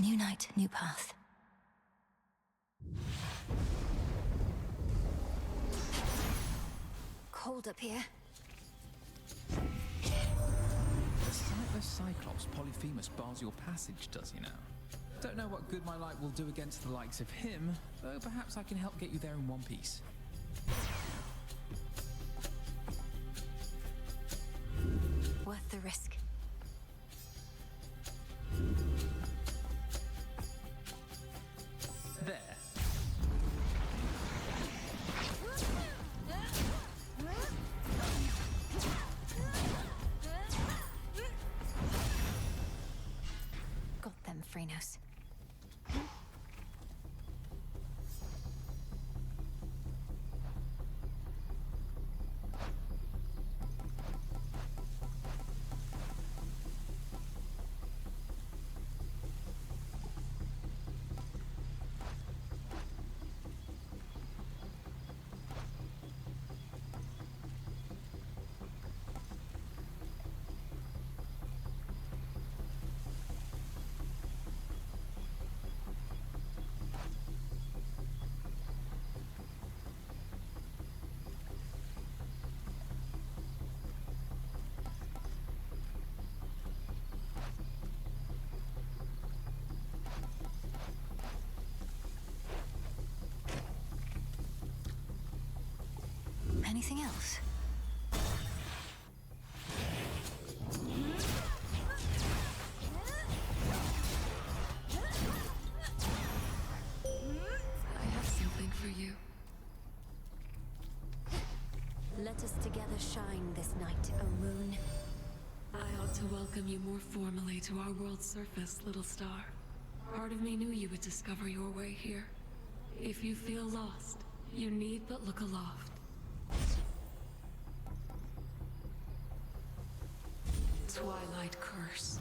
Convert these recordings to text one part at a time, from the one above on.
New night, new path. Cold up here. The sightless Cyclops Polyphemus bars your passage, does he now? Don't know what good my light will do against the likes of him, though perhaps I can help get you there in one piece. Worth the risk. There. Got them, Phrynos. Anything else? I have something for you. Let us together shine this night, O moon. I ought to welcome you more formally to our world's surface, little star. Part of me knew you would discover your way here. If you feel lost, you need but look aloft. Twilight curse.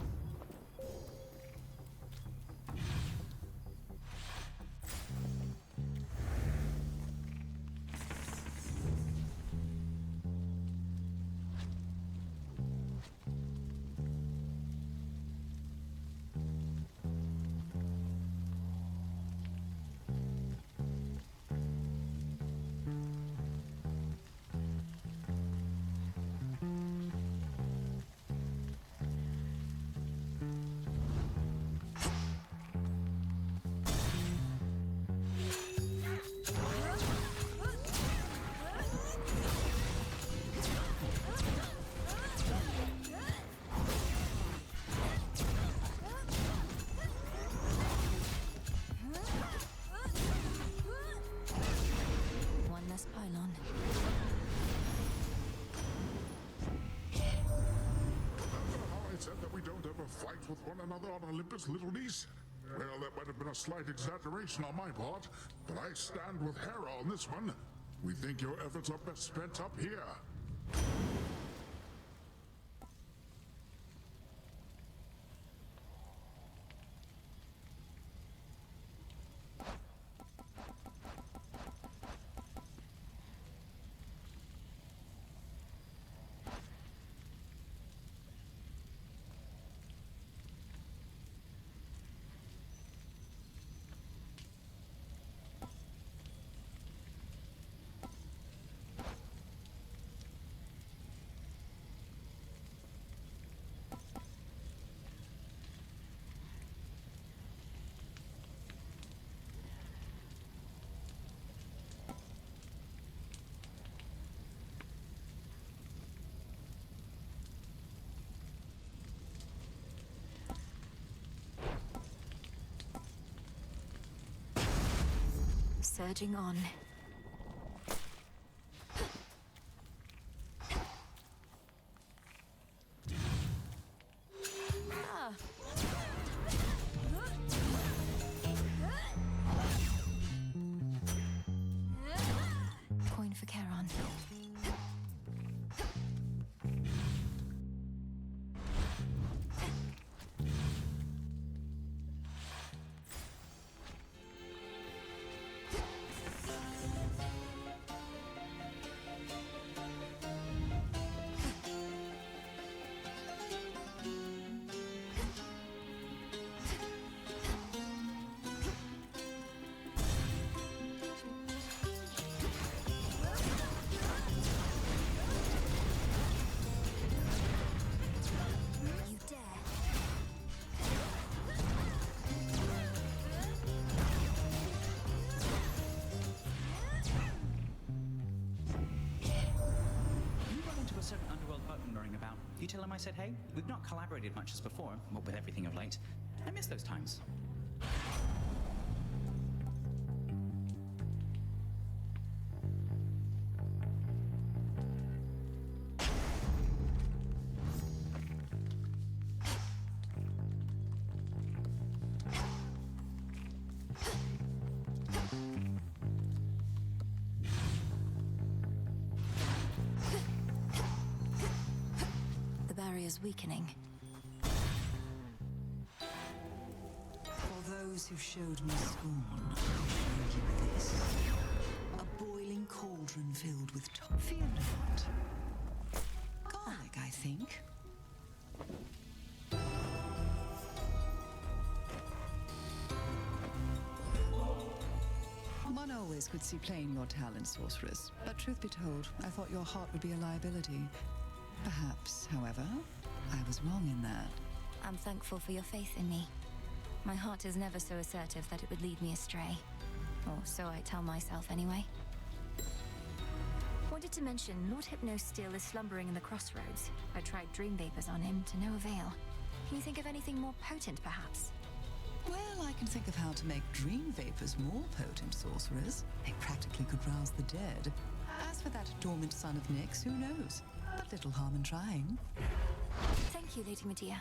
One less pylon. Remember how I said that we don't ever fight with one another on Olympus, little niece? Well, that might have been a slight exaggeration on my part, but I stand with Hera on this one. We think your efforts are best spent up here. Surging on. Ah. Coin for Charon. You tell him I said hey? We've not collaborated much as before, what with everything of late. I miss those times. Weakening. For those who showed me scorn, I show you this. A boiling cauldron filled with fear not. Garlic, I think. One always could see plain your talent, sorceress. But truth be told, I thought your heart would be a liability. Perhaps, however, I was wrong in that. I'm thankful for your faith in me. My heart is never so assertive that it would lead me astray. Or so I tell myself anyway. Wanted to mention, Lord Hypnos still is slumbering in the crossroads. I tried dream vapors on him to no avail. Can you think of anything more potent, perhaps? Well, I can think of how to make dream vapors more potent, sorcerers. They practically could rouse the dead. As for that dormant son of Nyx, who knows? But little harm in trying. Thank you, Lady Medea.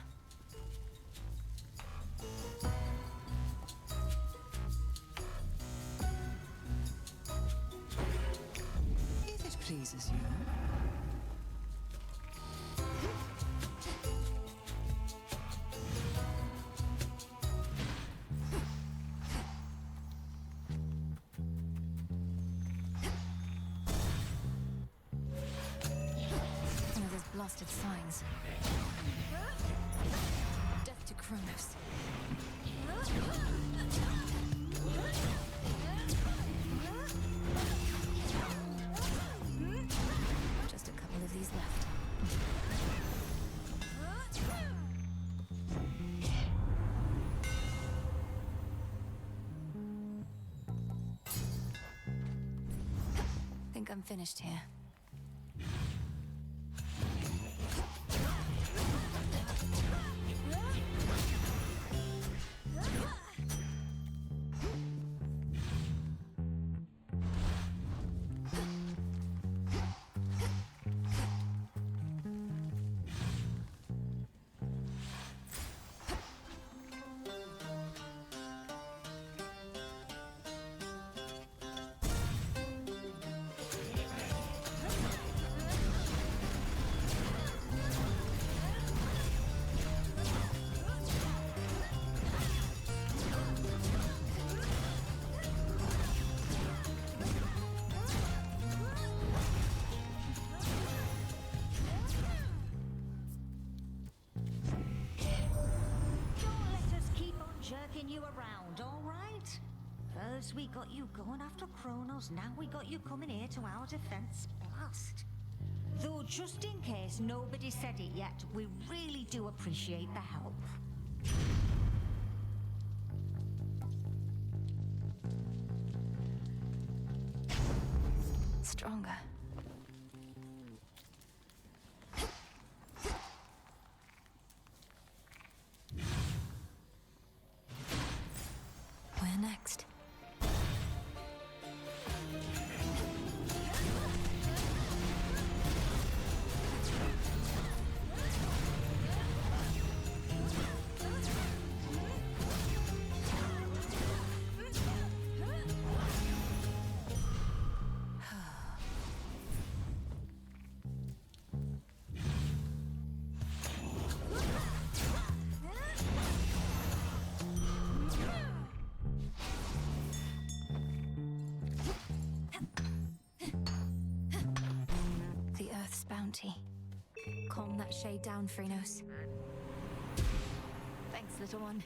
If it pleases you. Blasted signs. Death to Kronos. Just a couple of these left. Think I'm finished here. You around, all right? First we got you going after Kronos, now we got you coming here to our defense. Blast. Though just in case nobody said it yet, we really do appreciate the help. Stronger. Next. Calm that shade down, Phrynos. Thanks, little one.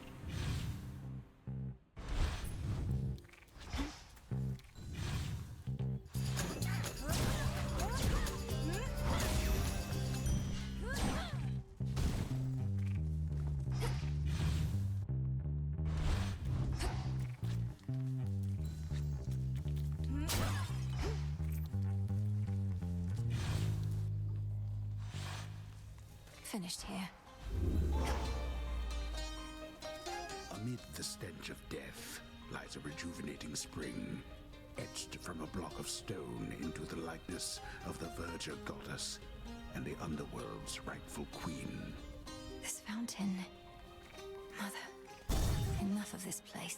finished here. Amid the stench of death lies a rejuvenating spring, etched from a block of stone into the likeness of the Verger goddess and the underworld's rightful queen. This fountain... Mother, enough of this place.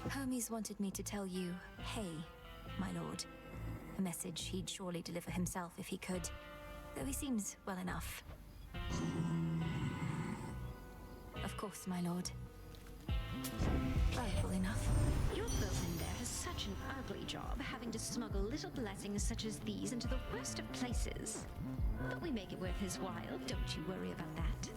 Hermes wanted me to tell you, hey, my lord. A message he'd surely deliver himself if he could, though he seems well enough. Of course, my lord. Valuable enough. Your boatman there has such an ugly job having to smuggle little blessings such as these into the worst of places. But we make it worth his while, don't you worry about that.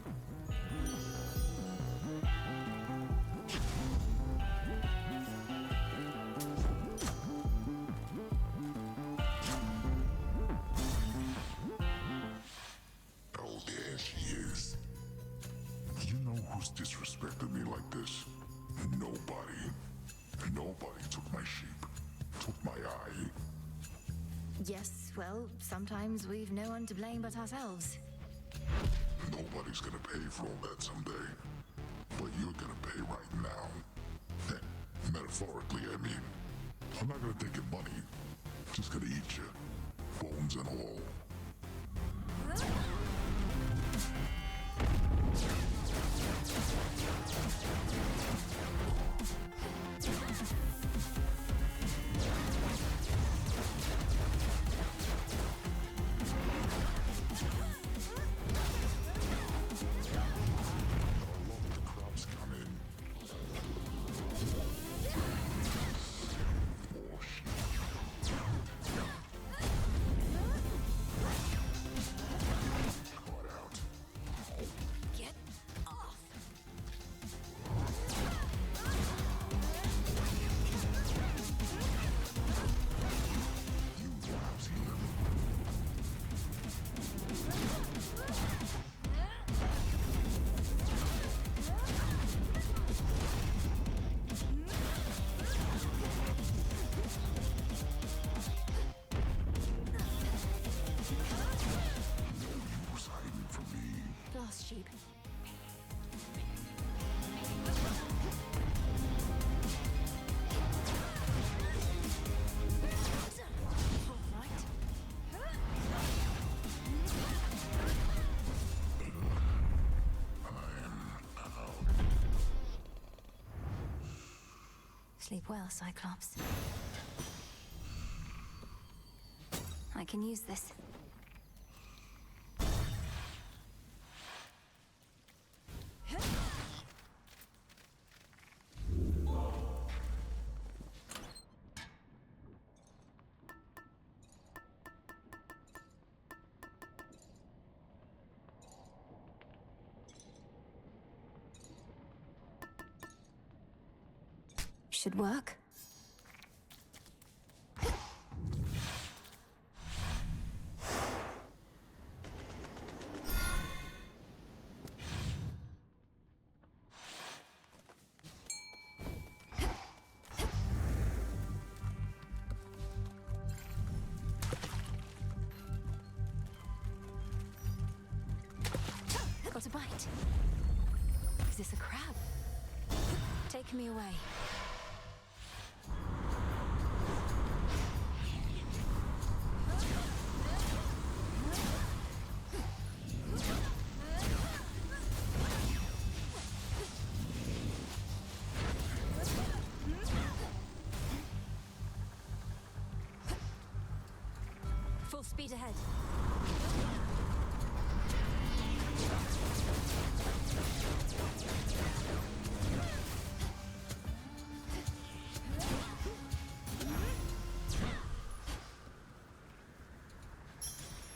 Oh, there she is. You know who's disrespected me like this? Nobody. Nobody took my sheep. Took my eye. Yes, well, sometimes we've no one to blame but ourselves. Nobody's gonna pay for all that someday. But you're gonna pay right now. Metaphorically, I mean. I'm not gonna take your money. Just gonna eat you. Bones and all. Lost sheep. Sleep well, Cyclops. I can use this. Should work. Got a bite. Is this a crab? Take me away. Full speed ahead.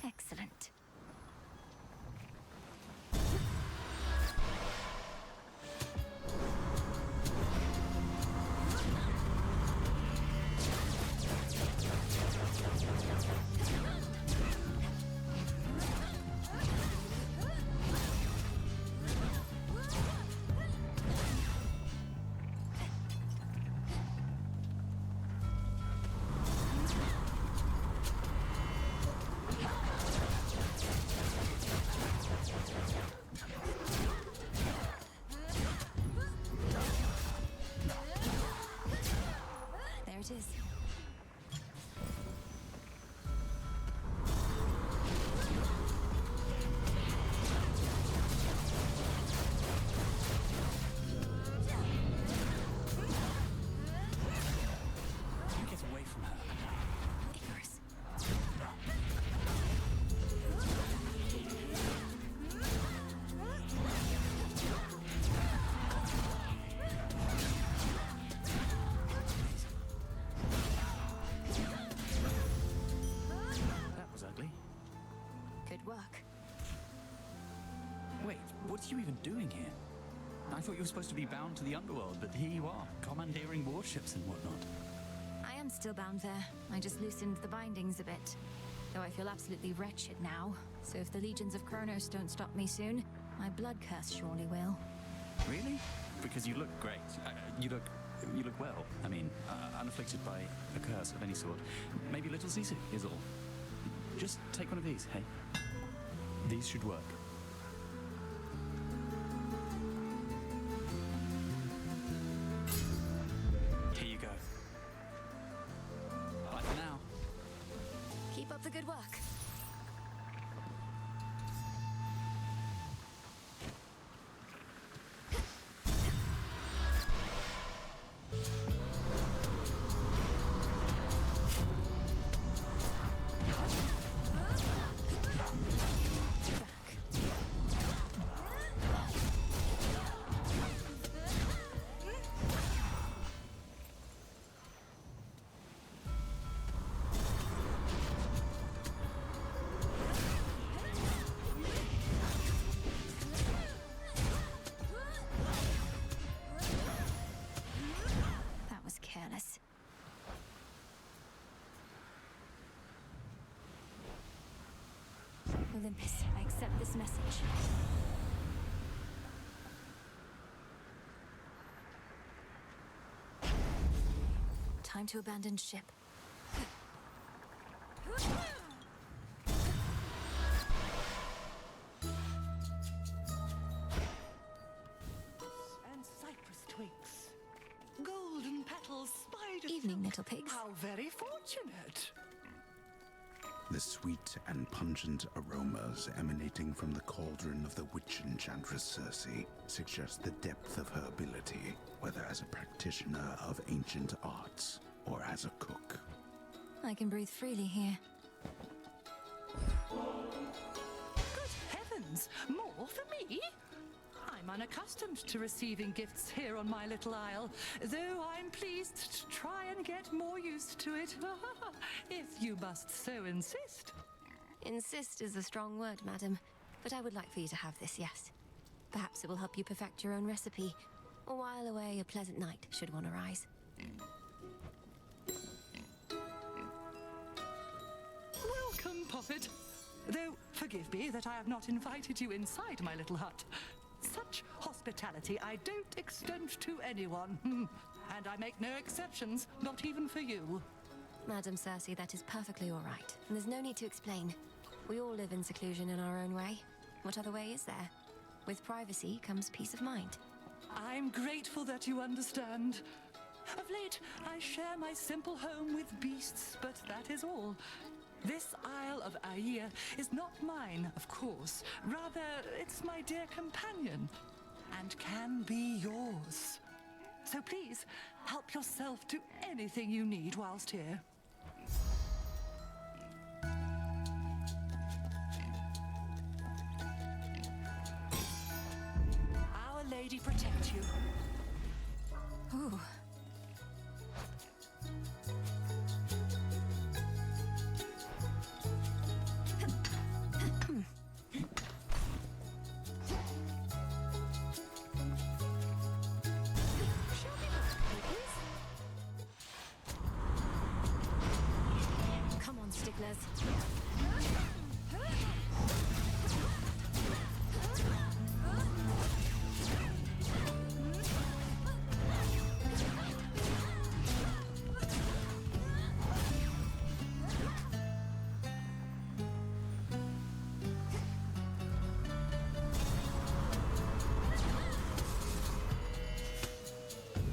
Excellent. What are you even doing here? I thought you were supposed to be bound to the underworld, but here you are, commandeering warships and whatnot. I am still bound there. I just loosened the bindings a bit. Though I feel absolutely wretched now, so if the legions of Kronos don't stop me soon, my blood curse surely will. Really? Because you look great. You look well. I mean, unafflicted by a curse of any sort. Maybe little Sisu is all. Just take one of these, hey? These should work. Here you go. Bye for now. Keep up the good work. Olympus, I accept this message. Time to abandon ship. And cypress twigs. Golden petals, spider Evening, silk. little pigs. How very fortunate. The sweet and pungent aromas emanating from the cauldron of the witch enchantress Circe suggest the depth of her ability, whether as a practitioner of ancient arts or as a cook. I can breathe freely here. Good heavens! More for me? I'm unaccustomed to receiving gifts here on my little isle, though I'm pleased to try and get more used to it, if you must so insist. Insist is a strong word, madam, but I would like for you to have this, yes. Perhaps it will help you perfect your own recipe, or while away a pleasant night should one arise. Welcome, Poppet. Though, forgive me that I have not invited you inside my little hut. Such hospitality I don't extend to anyone. And I make no exceptions, not even for you. Madam Circe, that is perfectly all right. And there's no need to explain. We all live in seclusion in our own way. What other way is there? With privacy comes peace of mind. I'm grateful that you understand. Of late, I share my simple home with beasts, but that is all. This Isle of Aia is not mine, of course. Rather, it's my dear companion, and can be yours. So please, help yourself to anything you need whilst here. Our Lady protect you. Ooh. Come on, sticklers.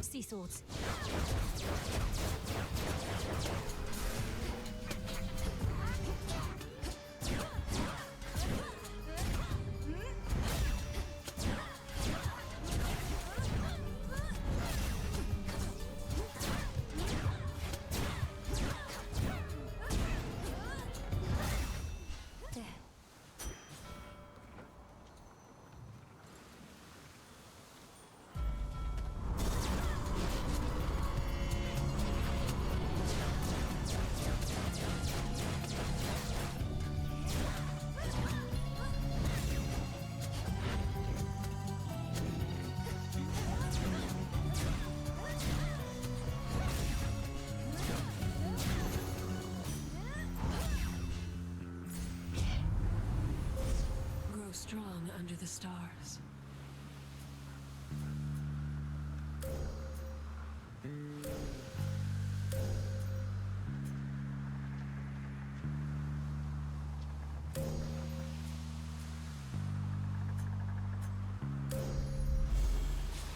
Sea swords. There. under the stars.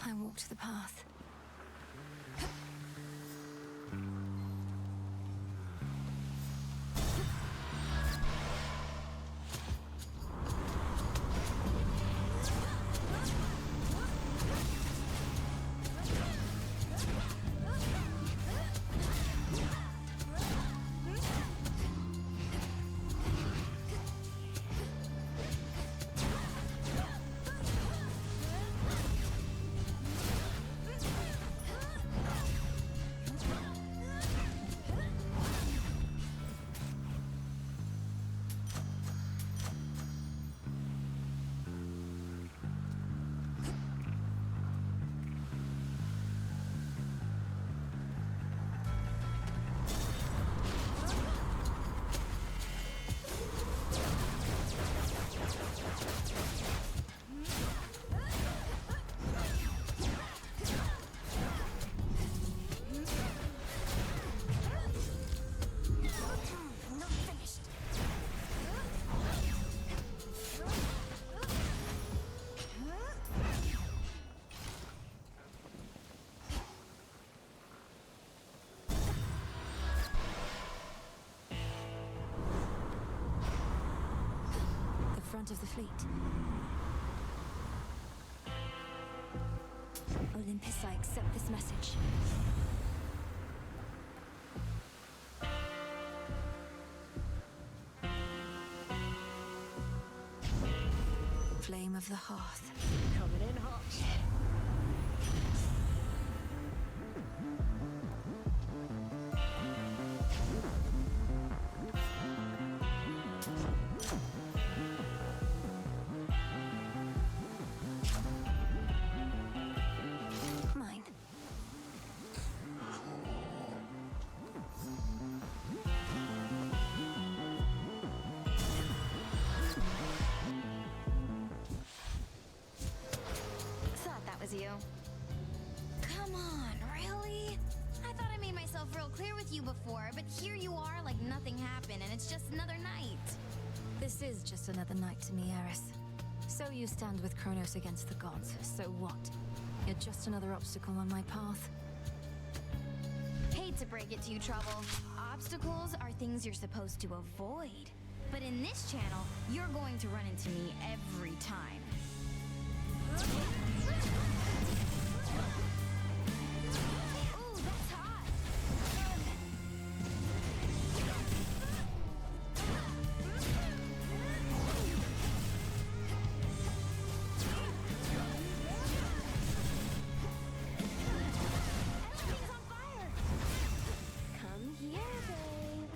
I walked the path. Front of the fleet. Olympus, I accept this message. Flame of the hearth. Coming in hot. Mine. Thought that was you. Come on, really? I thought I made myself real clear with you before, but here you are like nothing happened and it's just another night. This is just another night to me, Eris. So you stand with Kronos against the gods. So what? You're just another obstacle on my path. Hate to break it to you, Trouble. Obstacles are things you're supposed to avoid. But in this channel, you're going to run into me every time. Ooh, that's hot! Everything's on fire! Come here, babe.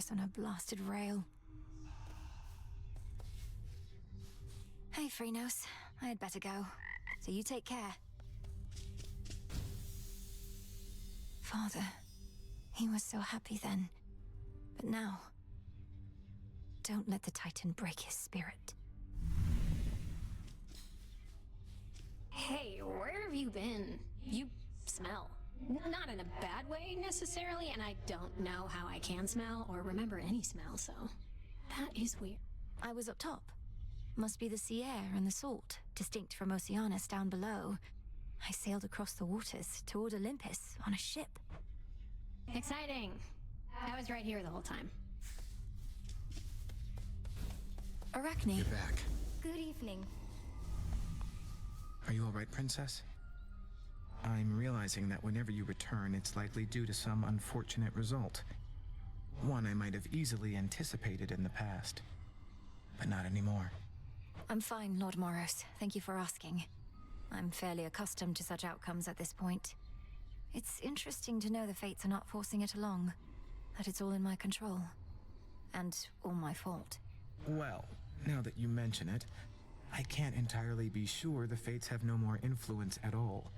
dangerous on a blasted rail. Hey, Phrynos. I had better go. So you take care. Father, he was so happy then. But now, don't let the Titan break his spirit. Hey, where have you been? You smell. Not in a bad way, necessarily, and I don't know how I can smell or remember any smell, so... that is weird. I was up top. Must be the sea air and the salt, distinct from Oceanus down below. I sailed across the waters toward Olympus on a ship. Exciting. I was right here the whole time. Arachne. You're back. Good evening. Are you all right, Princess? I'm realizing that whenever you return, it's likely due to some unfortunate result. One I might have easily anticipated in the past, but not anymore. I'm fine, Lord Moros. Thank you for asking. I'm fairly accustomed to such outcomes at this point. It's interesting to know the fates are not forcing it along, that it's all in my control, and all my fault. Well, now that you mention it, I can't entirely be sure the fates have no more influence at all.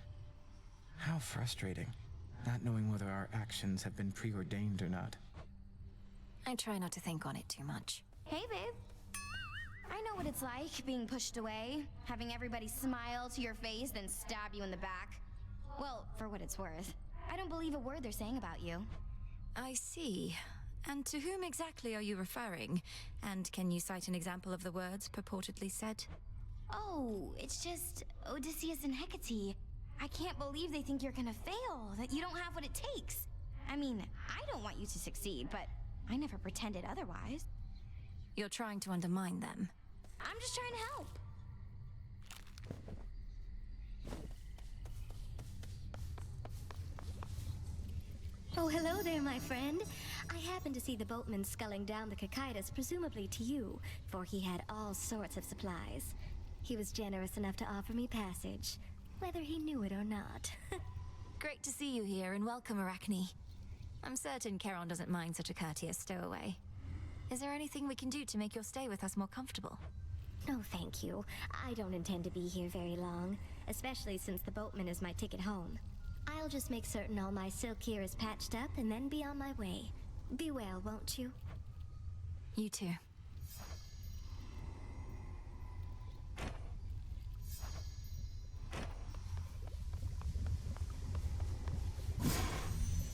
How frustrating, not knowing whether our actions have been preordained or not. I try not to think on it too much. Hey, babe. I know what it's like, being pushed away, having everybody smile to your face, then stab you in the back. Well, for what it's worth. I don't believe a word they're saying about you. I see. And to whom exactly are you referring? And can you cite an example of the words purportedly said? Oh, it's just Odysseus and Hecate. I can't believe they think you're gonna fail, that you don't have what it takes. I mean, I don't want you to succeed, but I never pretended otherwise. You're trying to undermine them. I'm just trying to help. Oh, hello there, my friend. I happened to see the boatman sculling down the Cicadas, presumably to you, for he had all sorts of supplies. He was generous enough to offer me passage, whether he knew it or not. Great to see you here, and welcome, Arachne. I'm certain Charon doesn't mind such a courteous stowaway. Is there anything we can do to make your stay with us more comfortable? No, thank you. I don't intend to be here very long, especially since the boatman is my ticket home. I'll just make certain all my silk here is patched up and then be on my way. Be well, won't you? You too.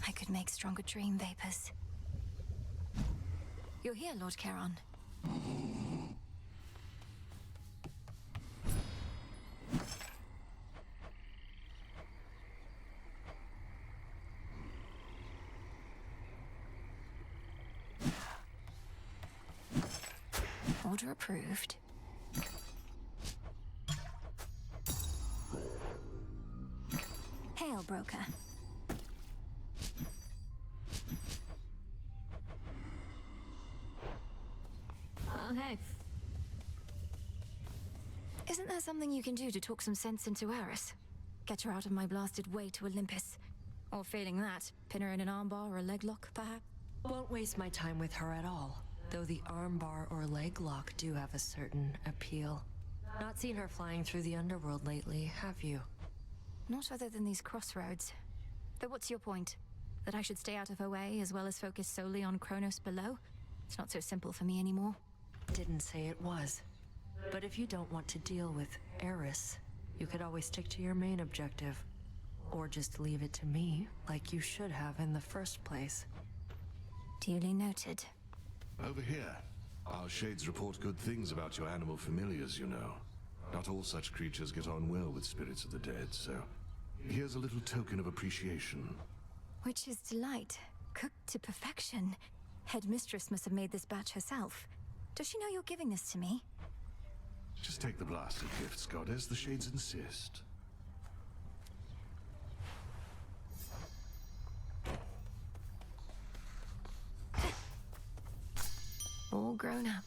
I could make stronger dream vapors. You're here, Lord Charon. Order approved. Hail, broker. Okay. Isn't there something you can do to talk some sense into Eris? Get her out of my blasted way to Olympus? Or failing that, pin her in an armbar or a leg lock, perhaps? Won't waste my time with her at all. Though the armbar or leg lock do have a certain appeal. Not seen her flying through the underworld lately, have you? Not other than these crossroads. Though what's your point? That I should stay out of her way as well as focus solely on Kronos below? It's not so simple for me anymore. Didn't say it was. But if you don't want to deal with Eris, you could always stick to your main objective. Or just leave it to me, like you should have in the first place. Duly noted. Over here, our shades report good things about your animal familiars, you know. Not all such creatures get on well with spirits of the dead, so here's a little token of appreciation. Witch's delight. Cooked to perfection. Headmistress must have made this batch herself. Does she know you're giving this to me? Just take the blasted gifts, goddess. The shades insist. All grown up.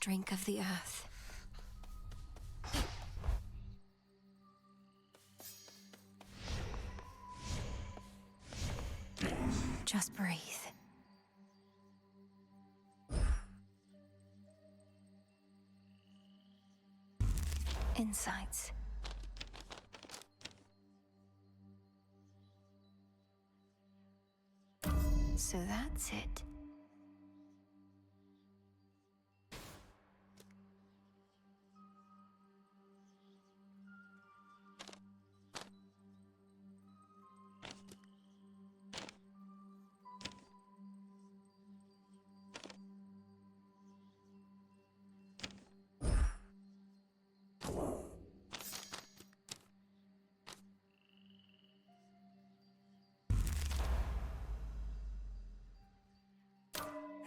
drink of the earth. Just breathe. Insights. So that's it.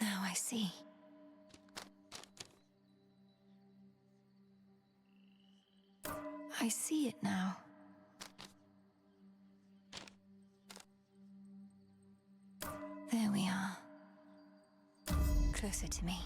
Now I see. I see it now. There we are. Closer to me.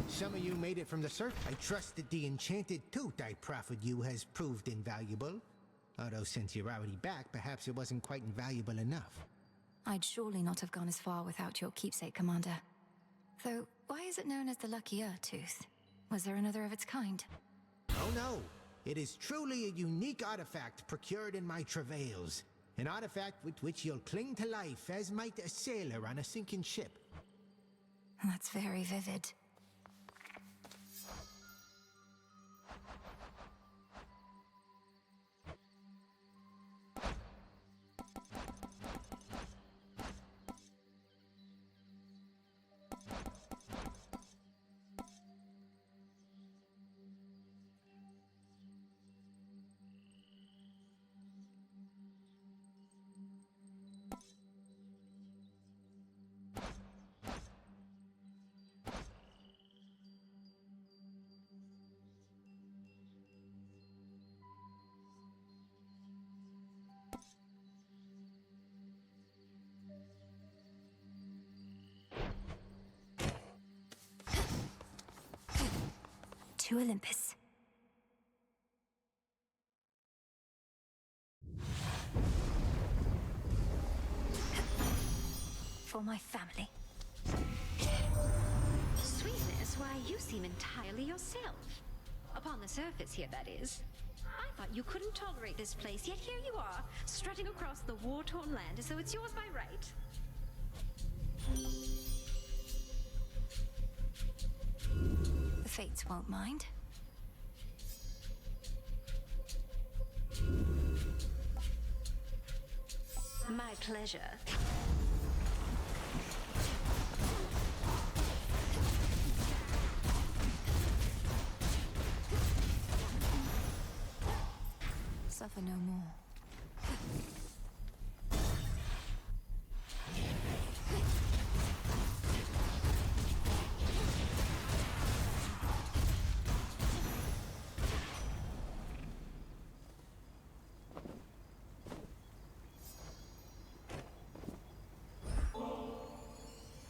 Some of you made it from the surf. I trust that the enchanted tooth I proffered you has proved invaluable. Although since you're already back, perhaps it wasn't quite invaluable enough. I'd surely not have gone as far without your keepsake, Commander. Though, why is it known as the Lucky Tooth? Was there another of its kind? Oh no! It is truly a unique artifact procured in my travails. An artifact with which you'll cling to life as might a sailor on a sinking ship. That's very vivid. To Olympus. For my family. Sweetness, why, you seem entirely yourself. Upon the surface here, that is. I thought you couldn't tolerate this place, yet here you are, strutting across the war-torn land as though it's yours by right. The Fates won't mind. My pleasure. Suffer no more.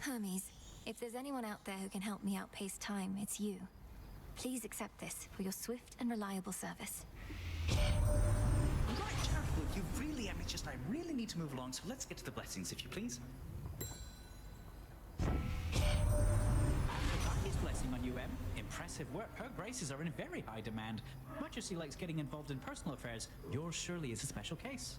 Hermes, if there's anyone out there who can help me outpace time, it's you. Please accept this for your swift and reliable service. Right, look, you really am. It's just I really need to move along, so let's get to the blessings, if you please. His blessing on you, Em. Impressive work. Her graces are in very high demand. Much as she likes getting involved in personal affairs, yours surely is a special case.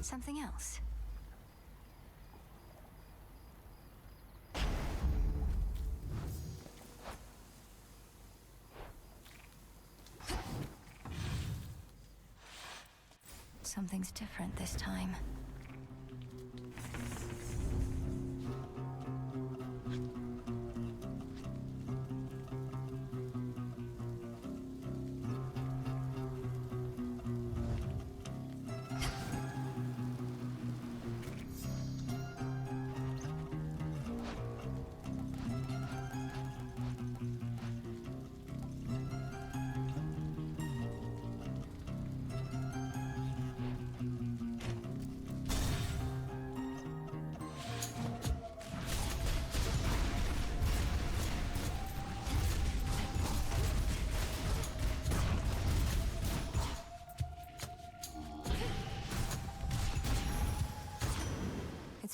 Something else? Something's different this time.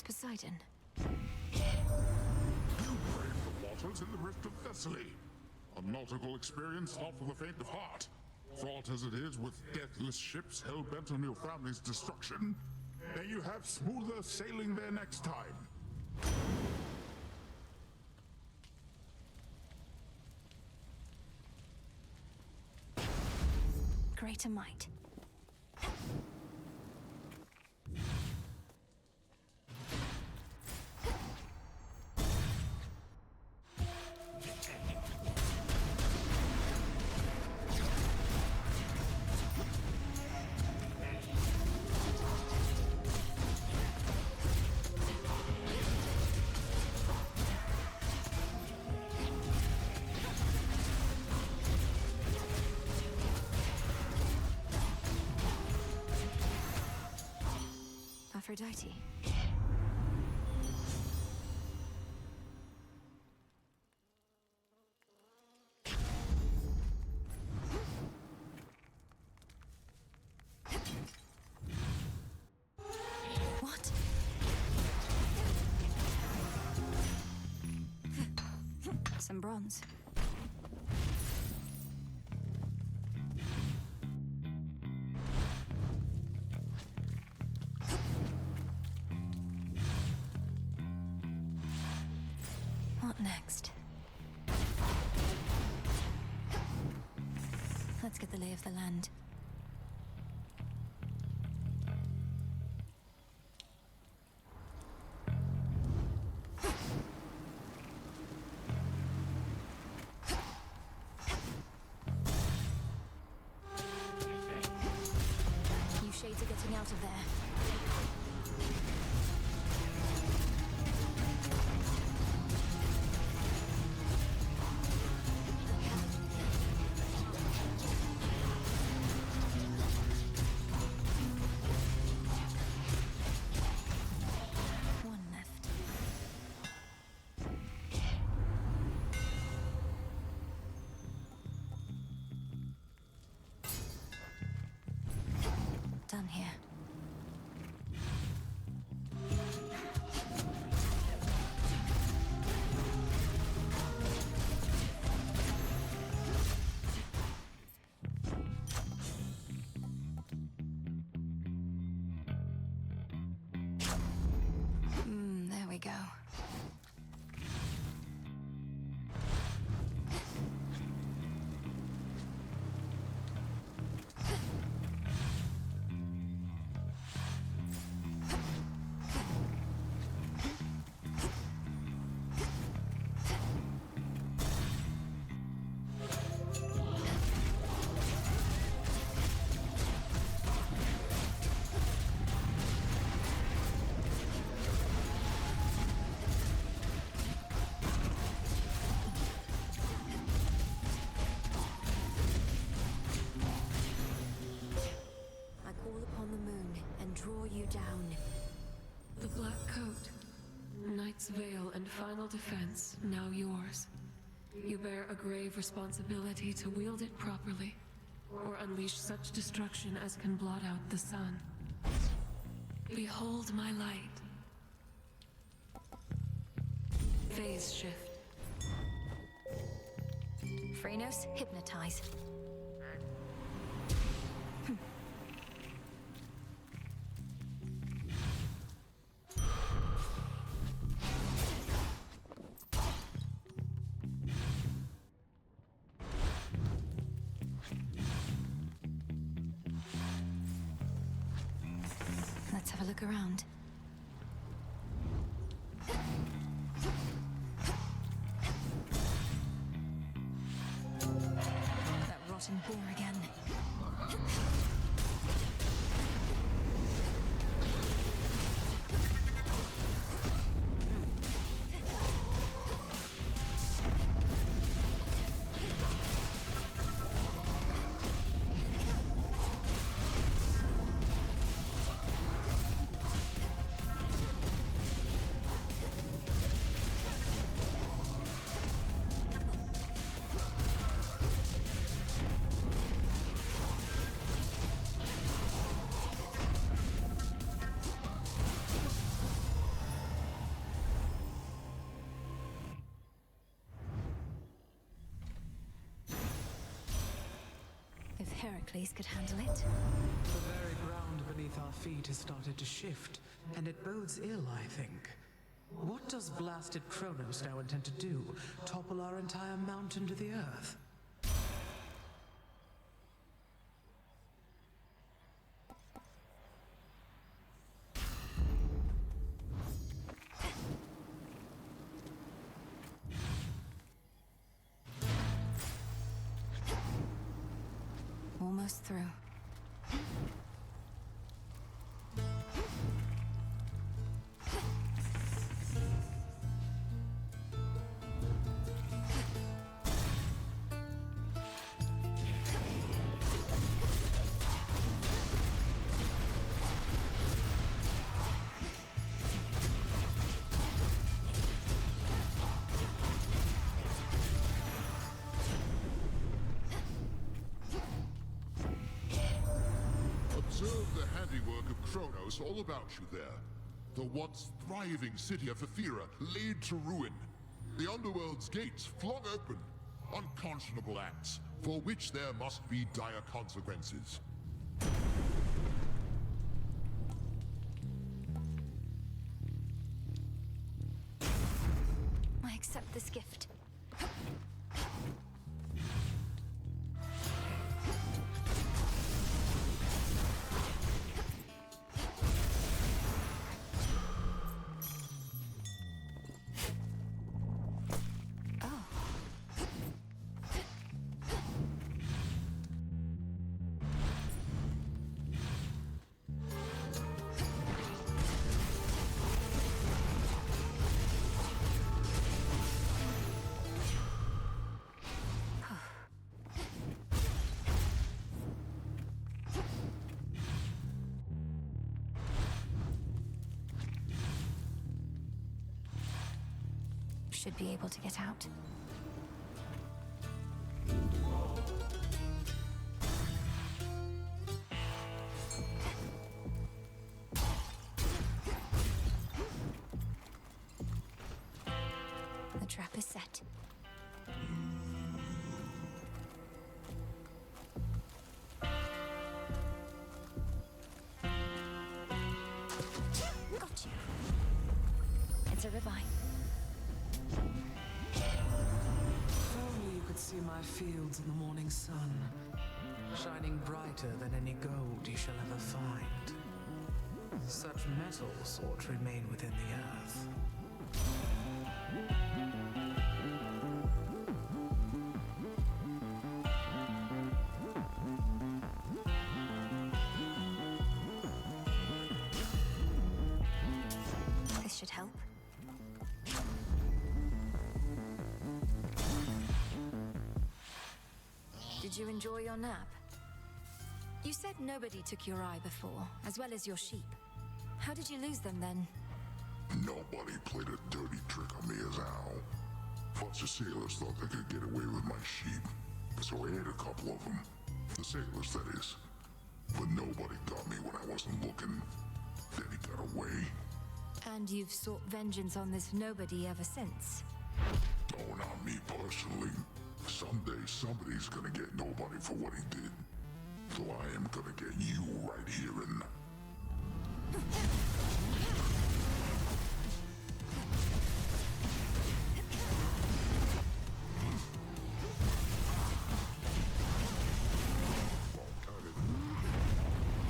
Poseidon. You brave the waters in the Rift of Thessaly. A nautical experience not for the faint of heart. Fraught as it is with deathless ships hell-bent on your family's destruction, may you have smoother sailing there next time. Greater might. Aphrodite. What? Some bronze. What next? Let's get the lay of the land. You shades are getting out of there. Done here. There we go. Down. The Black Coat. Knight's Veil and final defense, now yours. You bear a grave responsibility to wield it properly, or unleash such destruction as can blot out the sun. Behold my light. Phase shift. Phrenos, hypnotize. Let's have a look around. That rotten boar again. If Heracles could handle it. The very ground beneath our feet has started to shift, and it bodes ill, I think. What does blasted Kronos now intend to do? Topple our entire mountain to the earth? Almost through. Observe the handiwork of Kronos all about you there. The once thriving city of Ephyra laid to ruin. The underworld's gates flung open. Unconscionable acts, for which there must be dire consequences. I accept this gift. Should be able to get out. The trap is set. Got you. It's a revive. If only you could see my fields in the morning sun, shining brighter than any gold you shall ever find. Such metals ought to remain within the earth. This should help. Did you enjoy your nap? You said nobody took your eye before, as well as your sheep. How did you lose them then? Nobody played a dirty trick on me as Al. Bunch of sailors thought they could get away with my sheep, so I ate a couple of them. The sailors, that is. But nobody got me when I wasn't looking. Then he got away. And you've sought vengeance on this nobody ever since? Oh, not me personally. Someday somebody's gonna get nobody for what he did. So I am gonna get you right here and...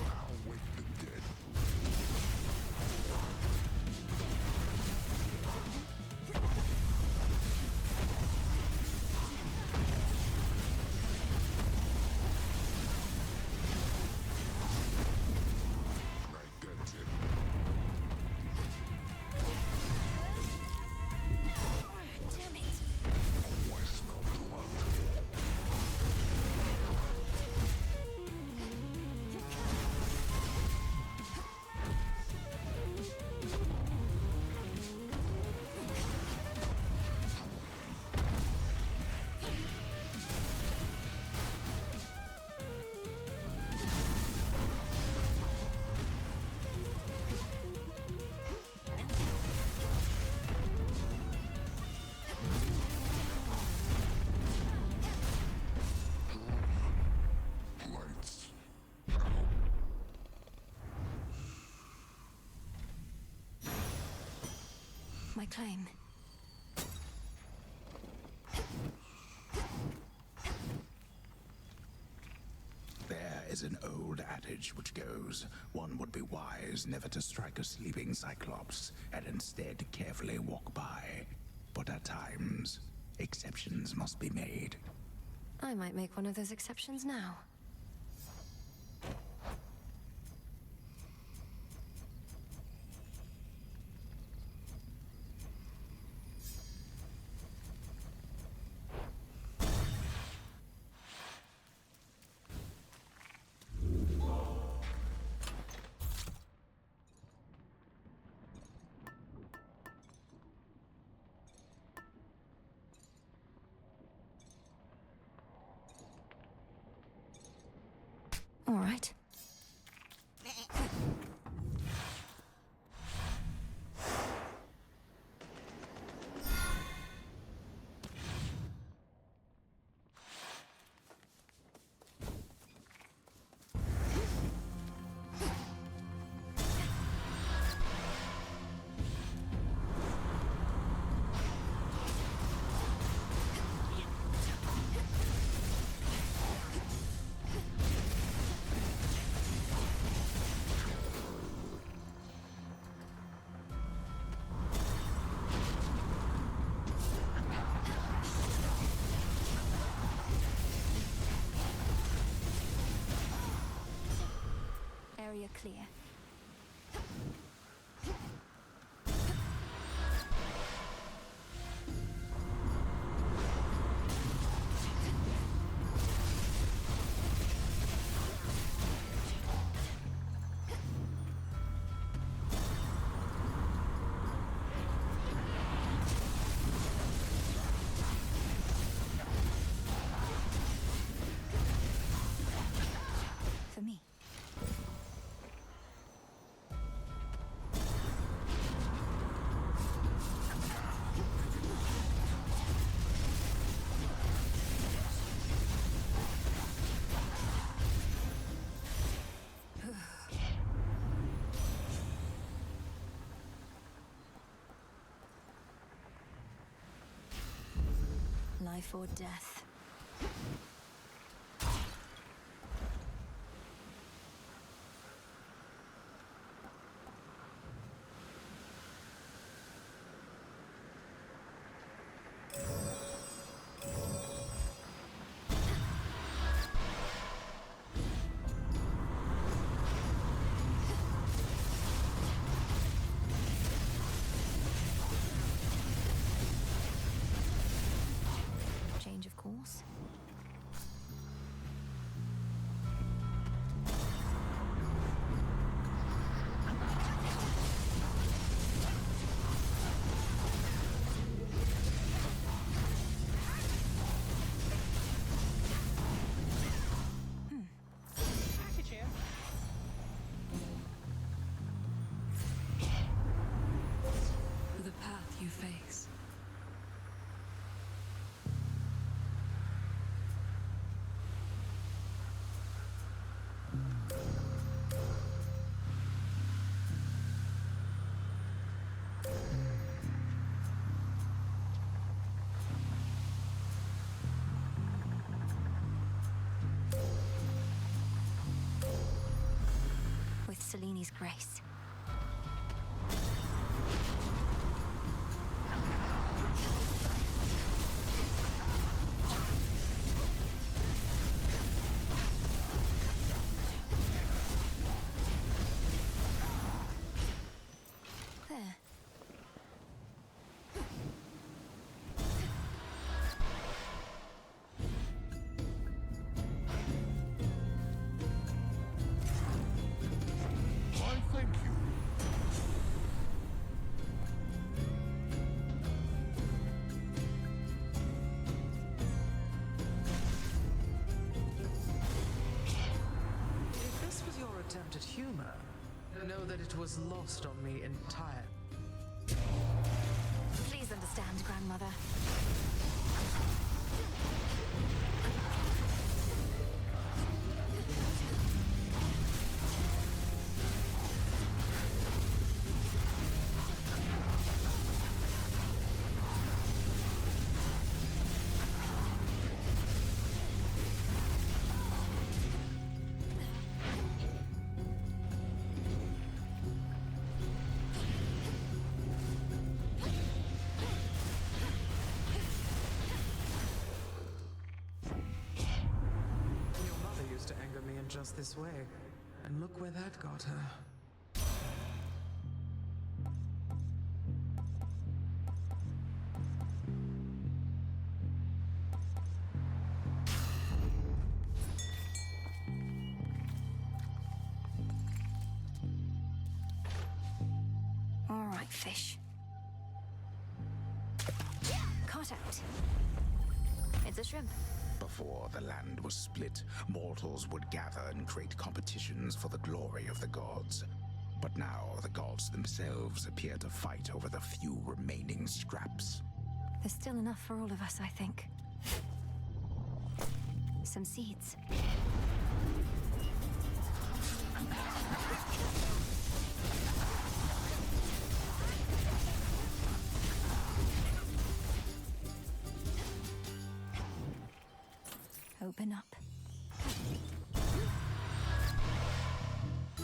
I'll wake the dead. my claim. There is an old adage which goes, one would be wise never to strike a sleeping cyclops, and instead carefully walk by. But at times, exceptions must be made. I might make one of those exceptions now. All right. Area clear. For me. Life or death. Change of course. Package here. The path you face. With Seleni's grace. There. Why, thank you. If this was your attempt at humor, know that it was lost on me entirely. Please understand, Grandmother. went just this way. And look where that got her. All right, fish. Caught out. It's a shrimp. Before the land was split, mortals would gather and create competitions for the glory of the gods. But now the gods themselves appear to fight over the few remaining scraps. There's still enough for all of us, I think. Some seeds. Open up. The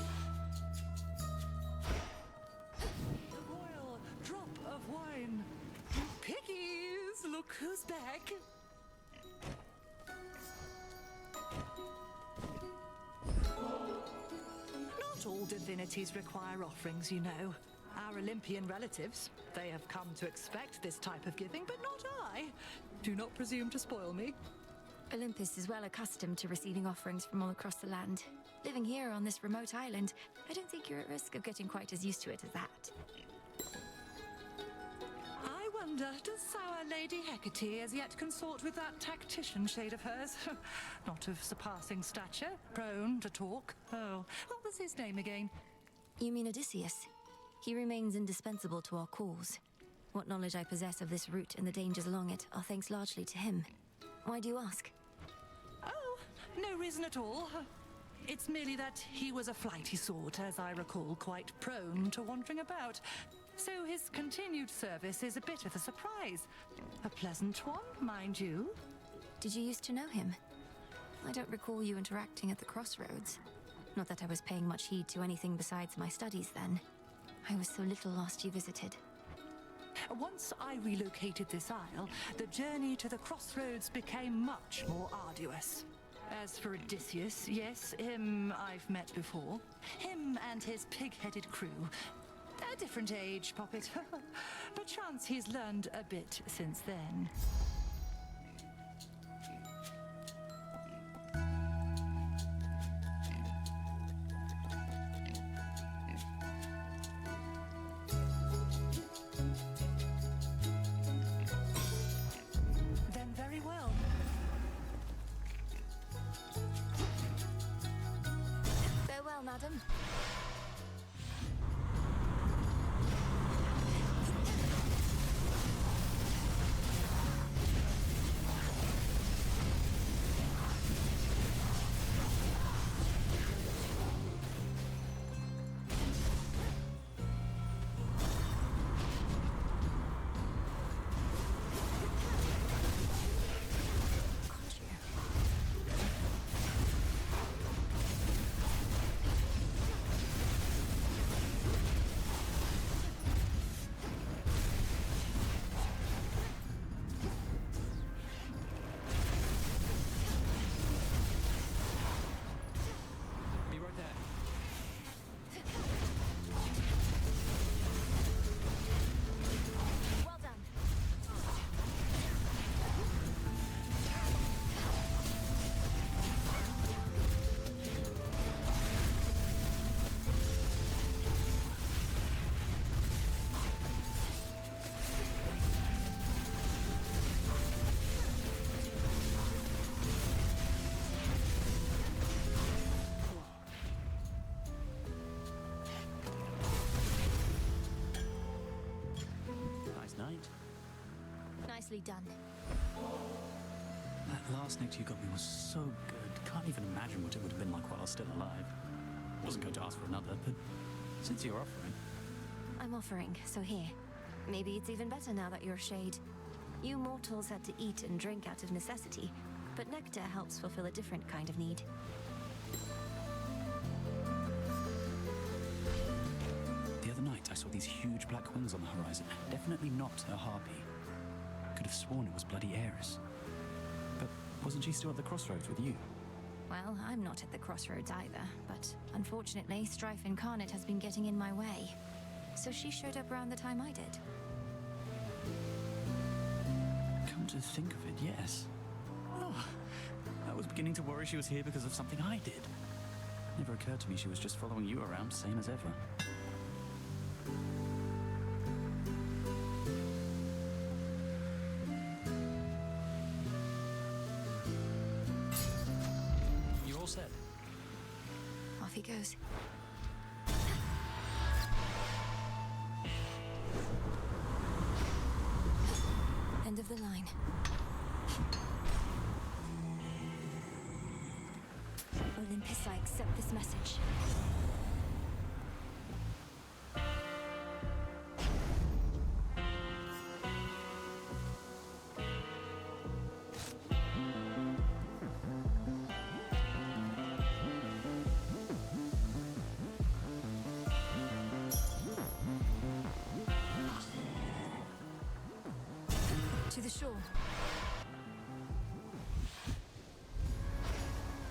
royal drop of wine. Piggies, look who's back. Not all divinities require offerings, you know. Our Olympian relatives, they have come to expect this type of giving, but not I. Do not presume to spoil me. Olympus is well accustomed to receiving offerings from all across the land. Living here on this remote island, I don't think you're at risk of getting quite as used to it as that. I wonder, does sour Lady Hecate as yet consort with that tactician shade of hers? Not of surpassing stature, prone to talk. Oh, what was his name again? You mean Odysseus? He remains indispensable to our cause. What knowledge I possess of this route and the dangers along it are thanks largely to him. Why do you ask? Oh, no reason at all. It's merely that he was a flighty sort, as I recall, quite prone to wandering about. So his continued service is a bit of a surprise. A pleasant one, mind you. Did you used to know him? I don't recall you interacting at the crossroads. Not that I was paying much heed to anything besides my studies then. I was so little lost you visited. Once I relocated this isle, the journey to the crossroads became much more arduous. As for Odysseus, yes, him I've met before. Him and his pig-headed crew. A different age, Poppet. Perchance he's learned a bit since then. Then very well. Farewell, madam. Be right there. Well done. Nice night. Nicely done. That last night you got me was so good. Can't even imagine what it would have been like while I was still alive. Wasn't going to ask for another, but since you're offering... I'm offering, so here. Maybe it's even better now that you're a shade. You mortals had to eat and drink out of necessity, but nectar helps fulfill a different kind of need. The other night I saw these huge black wings on the horizon. Definitely not a harpy. Could have sworn it was bloody Eris. But wasn't she still at the crossroads with you? Well, I'm not at the crossroads either, but unfortunately, Strife Incarnate has been getting in my way. So she showed up around the time I did. Come to think of it, yes. Oh, I was beginning to worry she was here because of something I did. Never occurred to me she was just following you around, same as ever. You all set? Off he goes. End of the line. Olympus, I accept this message. To the shore.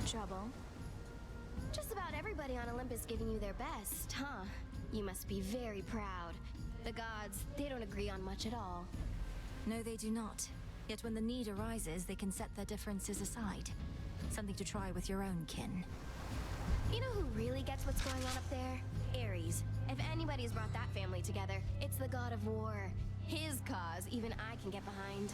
Trouble? Just about everybody on Olympus giving you their best, huh? You must be very proud. The gods, they don't agree on much at all. No, they do not. Yet when the need arises, they can set their differences aside. Something to try with your own kin. You know who really gets what's going on up there? Ares. If anybody's brought that family together, it's the god of war. His cause, even I can get behind.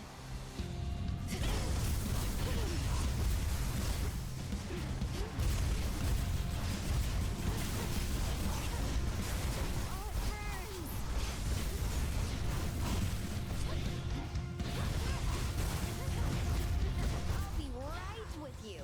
I'll be right with you.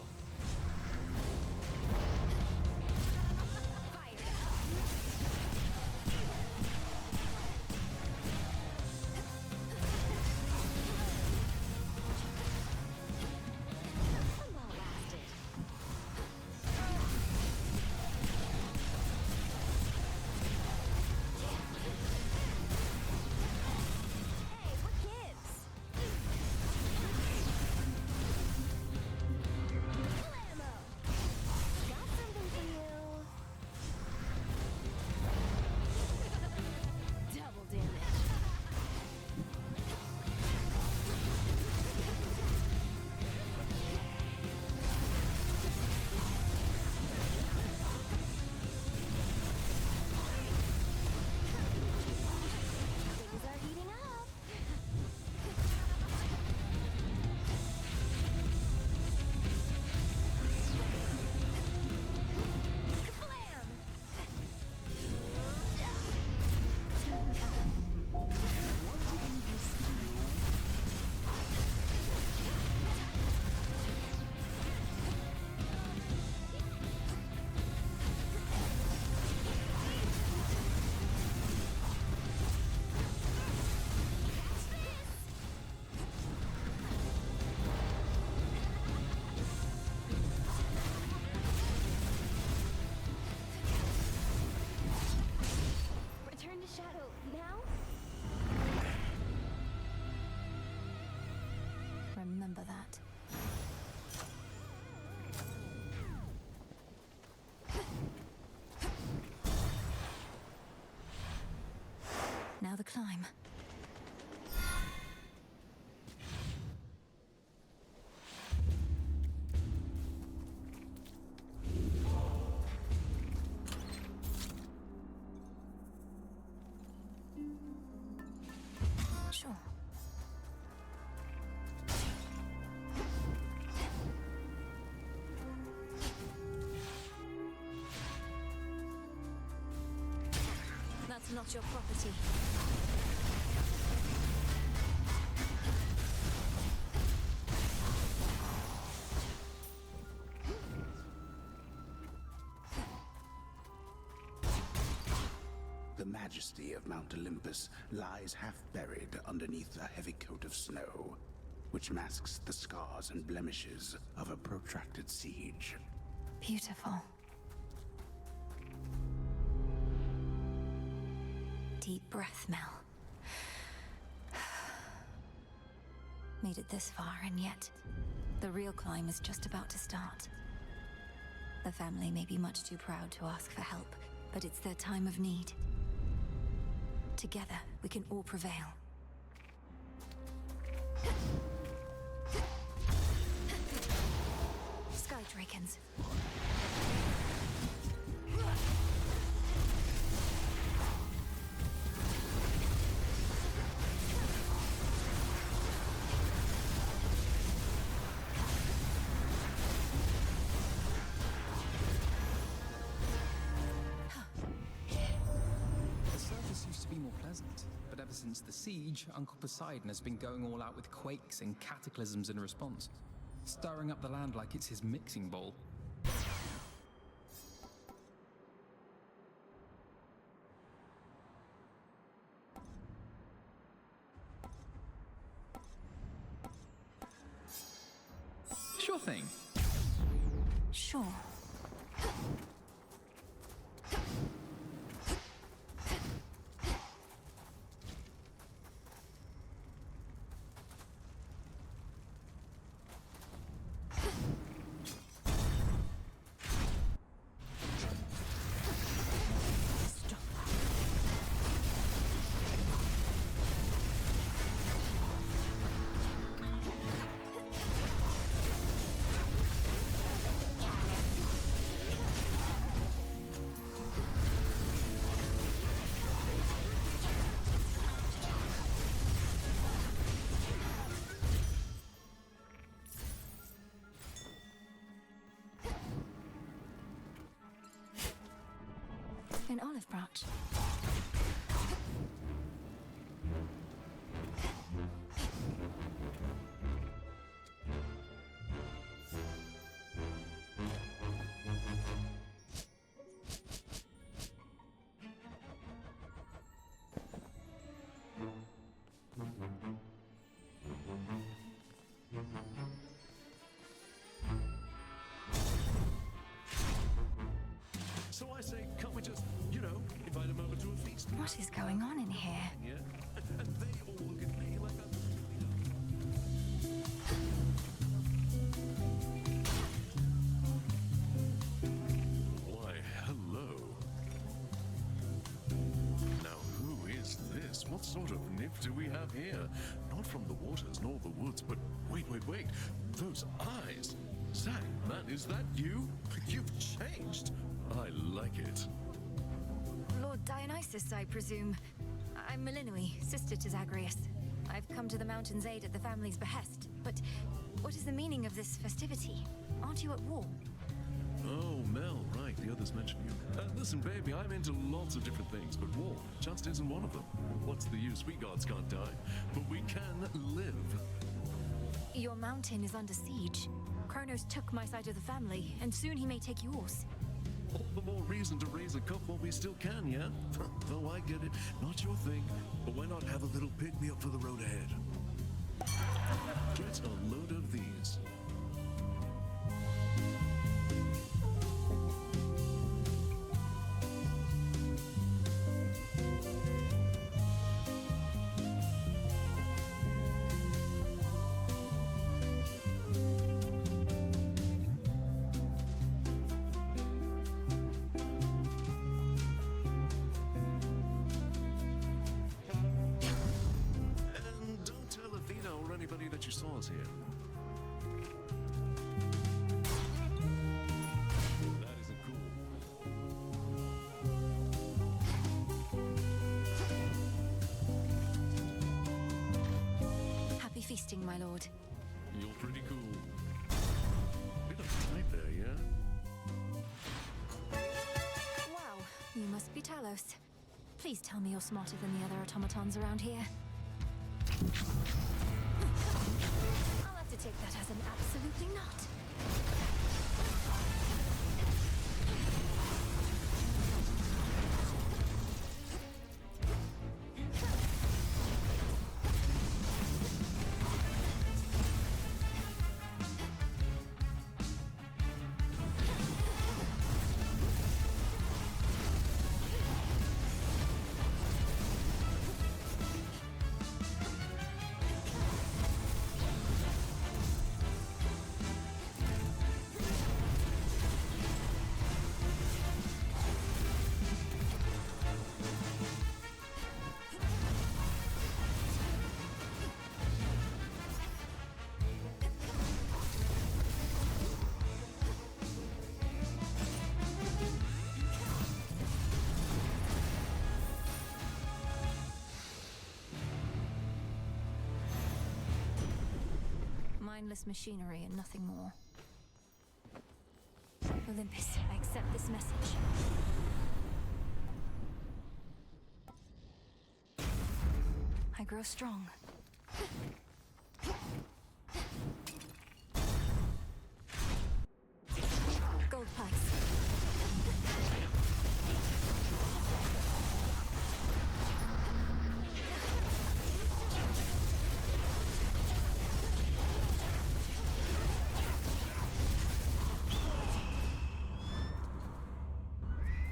Remember that. Now the climb. Sure. That's not your property. The majesty of Mount Olympus lies half buried underneath a heavy coat of snow, which masks the scars and blemishes of a protracted siege. Beautiful. Deep breath, Mel. Made it this far, and yet the real climb is just about to start. The family may be much too proud to ask for help, but it's their time of need. Together, we can all prevail. Sky Drakens. But ever since the siege, Uncle Poseidon has been going all out with quakes and cataclysms in response, stirring up the land like it's his mixing bowl. Sure thing. Sure. An olive branch. So I say, can't we just, invite him over to a feast? What is going on in here? Yeah, and they all look at me like I'm... Why, hello. Now, who is this? What sort of nymph do we have here? Not from the waters nor the woods, but wait. Those eyes. Zach, man, is that you? You've changed. I like it. Lord Dionysius, I presume. I'm Melinoë, sister to Zagreus. I've come to the mountain's aid at the family's behest. But what is the meaning of this festivity? Aren't you at war? Oh, Mel, right. The others mentioned you. Listen, baby, I'm into lots of different things, but war just isn't one of them. What's the use? We gods can't die, but we can live. Your mountain is under siege. Kronos took my side of the family, and soon he may take yours. All the more reason to raise a cup while we still can, yeah? Though I get it, not your thing, but why not have a little pick-me-up for the road ahead? Get a load of these. That you saw us here. That isn't cool. Happy feasting, my lord. You're pretty cool. Bit of type there, yeah? Wow, you must be Talos. Please tell me you're smarter than the other automatons around here. I'll have to take that as an absolutely not. mindless machinery and nothing more. Olympus, I accept this message. I grow strong. Gold pikes.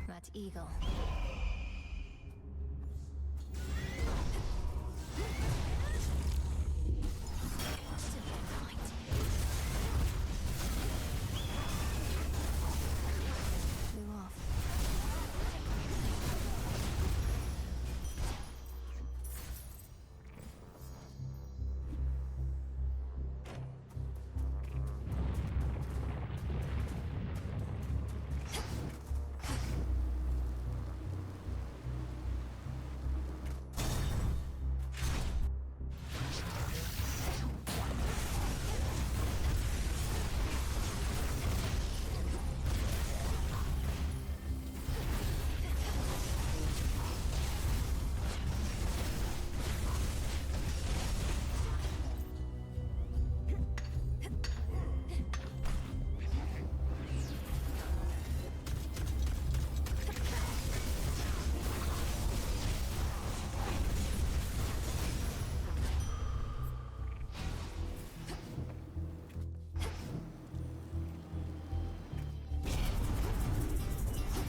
That eagle. Flew off.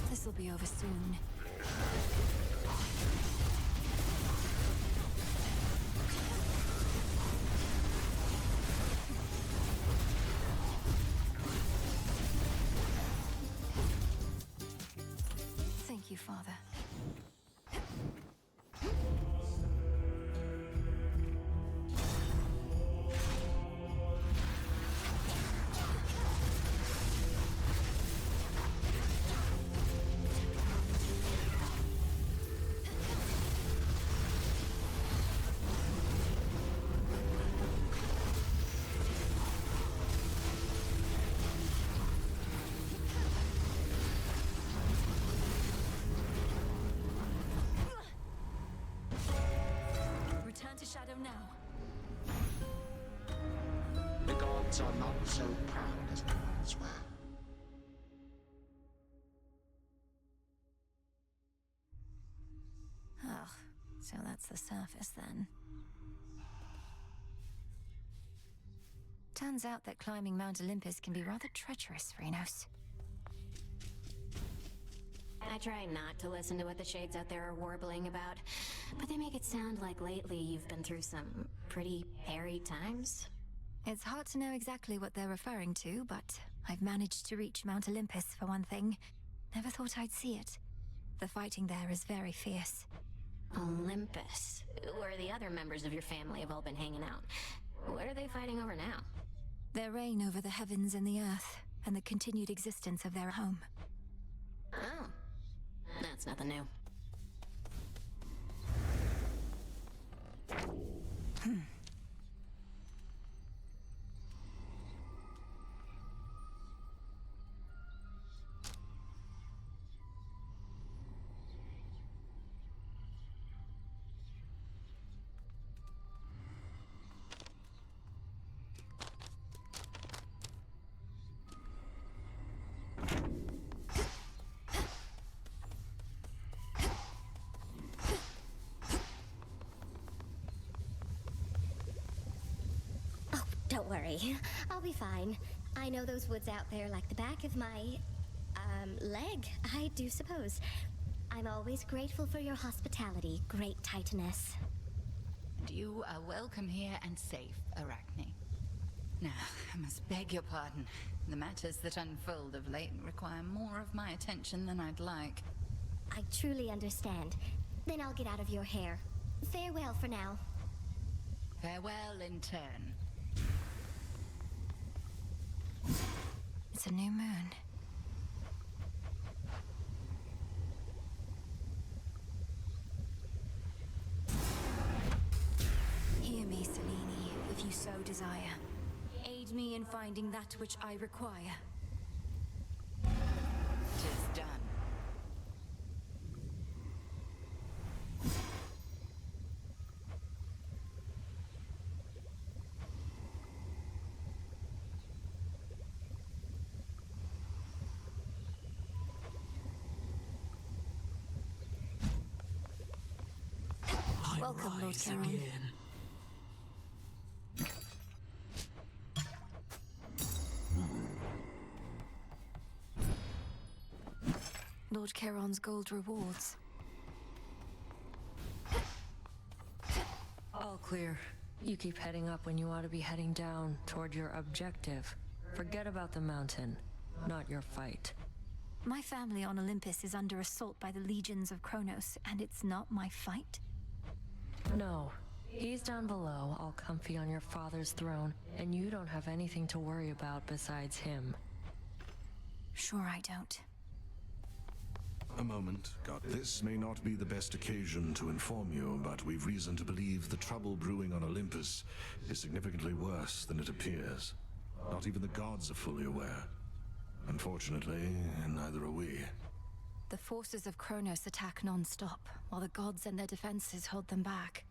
This'll be over soon. Thank you, Father. Return to Shadow now. The gods are not so proud as they once were. Oh, so that's the surface then. Turns out that climbing Mount Olympus can be rather treacherous, Rhinos. I try not to listen to what the shades out there are warbling about, but they make it sound like lately you've been through some pretty hairy times. It's hard to know exactly what they're referring to, but I've managed to reach Mount Olympus for one thing. Never thought I'd see it. The fighting there is very fierce. Olympus, where the other members of your family have all been hanging out. What are they fighting over now? Their reign over the heavens and the earth, and the continued existence of their home. Oh, that's nothing new. Don't worry, I'll be fine. I know those woods out there like the back of my, leg, I do suppose. I'm always grateful for your hospitality, great Titaness. And you are welcome here and safe, Arachne. Now, I must beg your pardon. The matters that unfold of late require more of my attention than I'd like. I truly understand. Then I'll get out of your hair. Farewell for now. Farewell in turn. It's a new moon. Hear me, Selene, if you so desire. aid me in finding that which I require. Tis done. Welcome, Lord Charon. Lord Charon's gold rewards. All clear. You keep heading up when you ought to be heading down toward your objective. Forget about the mountain, not your fight. My family on Olympus is under assault by the legions of Kronos, and it's not my fight? No. He's down below, all comfy on your father's throne, and you don't have anything to worry about besides him. Sure I don't. A moment, God. This may not be the best occasion to inform you, but we've reason to believe the trouble brewing on Olympus is significantly worse than it appears. Not even the gods are fully aware. Unfortunately, neither are we. The forces of Kronos attack non-stop, while the gods and their defenses hold them back.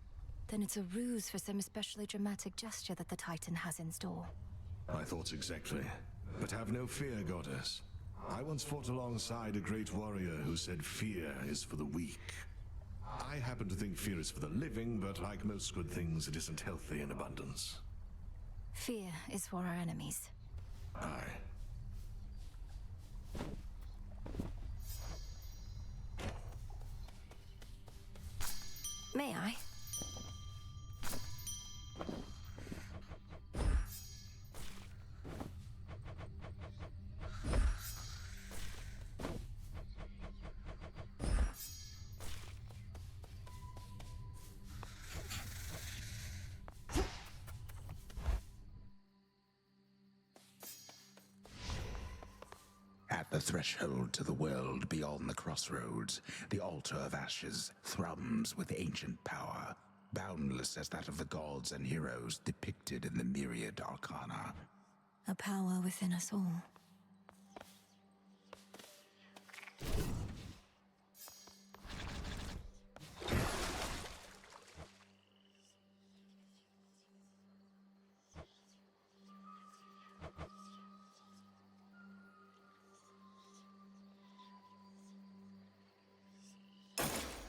Then it's a ruse for some especially dramatic gesture that the Titan has in store. My thoughts exactly. But have no fear, goddess. I once fought alongside a great warrior who said fear is for the weak. I happen to think fear is for the living, but like most good things, it isn't healthy in abundance. Fear is for our enemies. Aye. May I? At the threshold to the world beyond the crossroads, the altar of ashes thrums with ancient power, boundless as that of the gods and heroes depicted in the myriad arcana. A power within us all.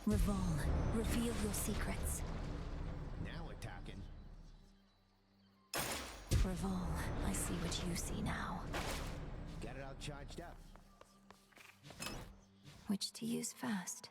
Revol, reveal your secrets. Now we're talking. Revol, I see what you see now. Got it all charged up. Which to use first?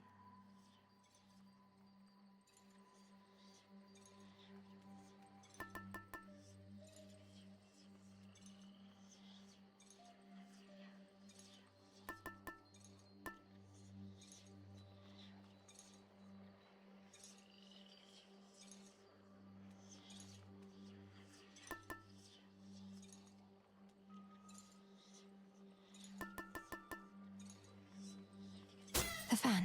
The fan.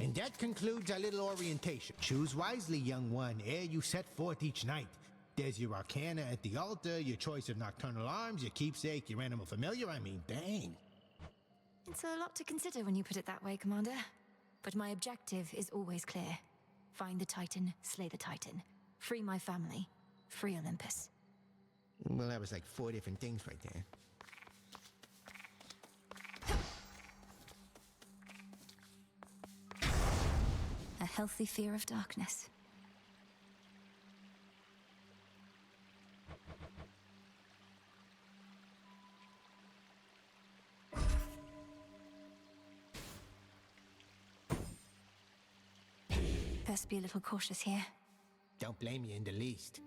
And that concludes our little orientation. Choose wisely, young one, ere you set forth each night. There's your arcana at the altar, your choice of nocturnal arms, your keepsake, your animal familiar. I mean, dang. It's a lot to consider when you put it that way, Commander. But my objective is always clear. Find the Titan, slay the Titan. Free my family. Free Olympus. Well, that was like 4 different things right there. A healthy fear of darkness. Best be a little cautious here. Don't blame you in the least.